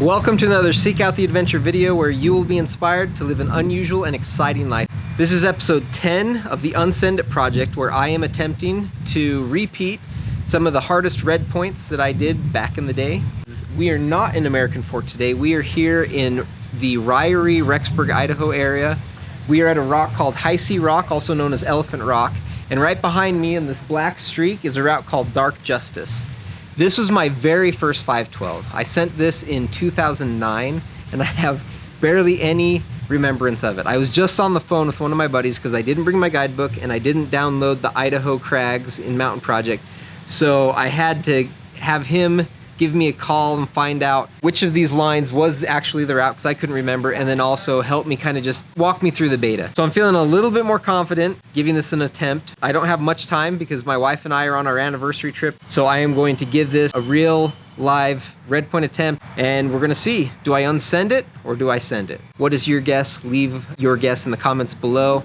Welcome to another Seek Out the Adventure video where you will be inspired to live an unusual and exciting life. This is episode 10 of the Unsend project, where I am attempting to repeat some of the hardest red points that I did back in the day. We are not in American Fork today. We are here in the Ririe, Rexburg, Idaho area. We are at a rock called Heise Rock, also known as Elephant Rock. And right behind me in this black streak is a route called Dark Justice. This was my very first 512. I sent this in 2009 and I have barely any remembrance of it. I was just on the phone with one of my buddies because I didn't bring my guidebook and I didn't download the Idaho Crags in Mountain Project. So I had to have him give me a call and find out which of these lines was actually the route because I couldn't remember, and then also help me kind of just walk me through the beta. So I'm feeling a little bit more confident giving this an attempt. I don't have much time because my wife and I are on our anniversary trip, so I am going to give this a real live red point attempt, and we're gonna see, do I unsend it or do I send it? What is your guess? Leave your guess in the comments below.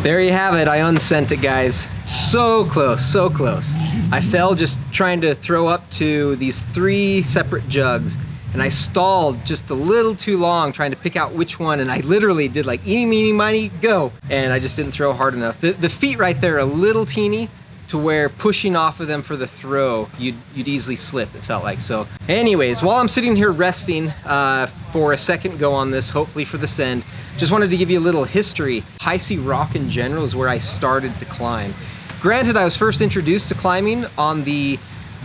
There you have it, I unsent it, guys. So close, so close. I fell just trying to throw up to these 3 separate jugs, and I stalled just a little too long trying to pick out which one, and I literally did like eeny, meeny, miny, go. And I just didn't throw hard enough. The feet right there are a little teeny to where pushing off of them for the throw, you'd easily slip, it felt like. So anyways, while I'm sitting here resting for a second go on this, hopefully for the send, just wanted to give you a little history. Heise Rock in general is where I started to climb. Granted, I was first introduced to climbing on the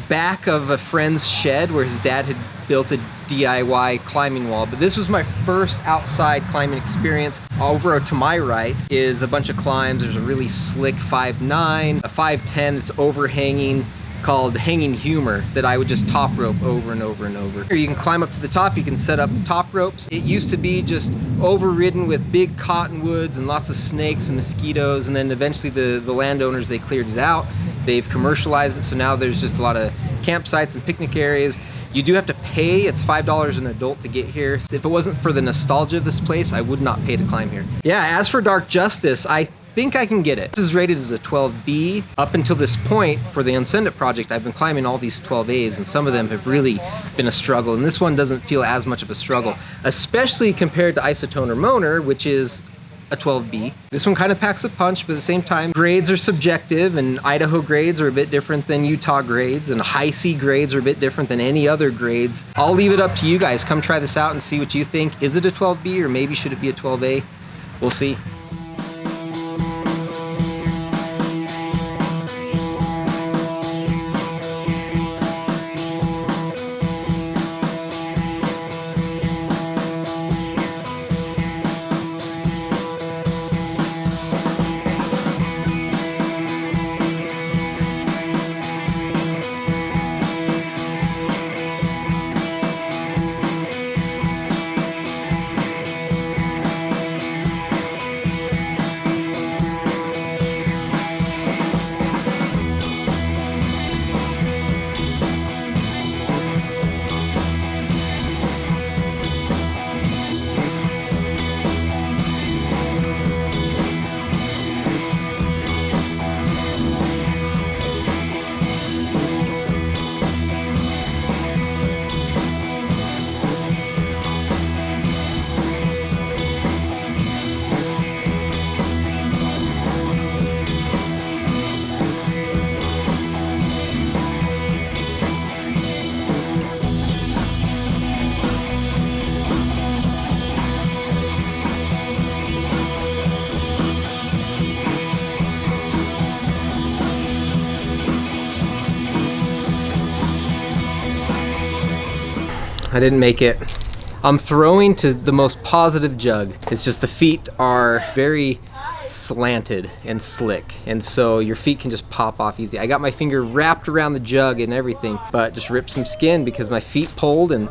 back of a friend's shed where his dad had built a DIY climbing wall, but this was my first outside climbing experience. Over to my right is a bunch of climbs. There's a really slick 5.9, a 5.10 that's overhanging called Hanging Humor that I would just top rope over and over and over. Here you can climb up to the top, you can set up top ropes. It used to be just overridden with big cottonwoods and lots of snakes and mosquitoes, and then eventually the landowners, they cleared it out. They've commercialized it, so now there's just a lot of campsites and picnic areas. You do have to pay, it's $5 an adult to get here. If it wasn't for the nostalgia of this place, I would not pay to climb here. Yeah, as for Dark Justice, I think I can get it. This is rated as a 12B. Up until this point, for the Unsend It project, I've been climbing all these 12As, and some of them have really been a struggle, and this one doesn't feel as much of a struggle, especially compared to Isotone or Moaner, which is a 12B. This one kind of packs a punch, but at the same time, grades are subjective, and Idaho grades are a bit different than Utah grades, and Heise grades are a bit different than any other grades. I'll leave it up to you guys. Come try this out and see what you think. Is it a 12B, or maybe should it be a 12A? We'll see. I didn't make it. I'm throwing to the most positive jug. It's just the feet are very slanted and slick, and so your feet can just pop off easy. I got my finger wrapped around the jug and everything, but just ripped some skin because my feet pulled and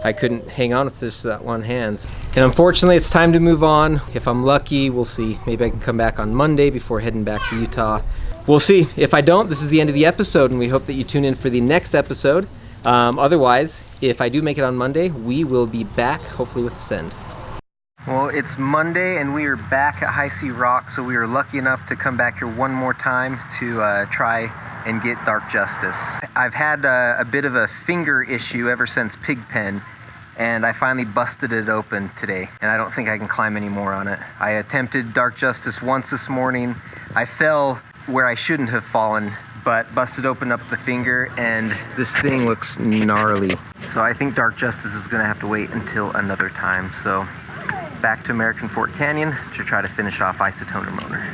I couldn't hang on with this one hand. And unfortunately, it's time to move on. If I'm lucky, we'll see. Maybe I can come back on Monday before heading back to Utah. We'll see. If I don't, this is the end of the episode, and we hope that you tune in for the next episode. Otherwise, if I do make it on Monday, we will be back, hopefully with Send. Well, it's Monday, and we are back at Heise Rock, so we are lucky enough to come back here one more time to try and get Dark Justice. I've had a bit of a finger issue ever since Pigpen, and I finally busted it open today, and I don't think I can climb any more on it. I attempted Dark Justice once this morning. I fell where I shouldn't have fallen, but busted open up the finger, and this thing looks gnarly. So I think Dark Justice is gonna have to wait until another time. So back to American Fork Canyon to try to finish off Isotoner Motor.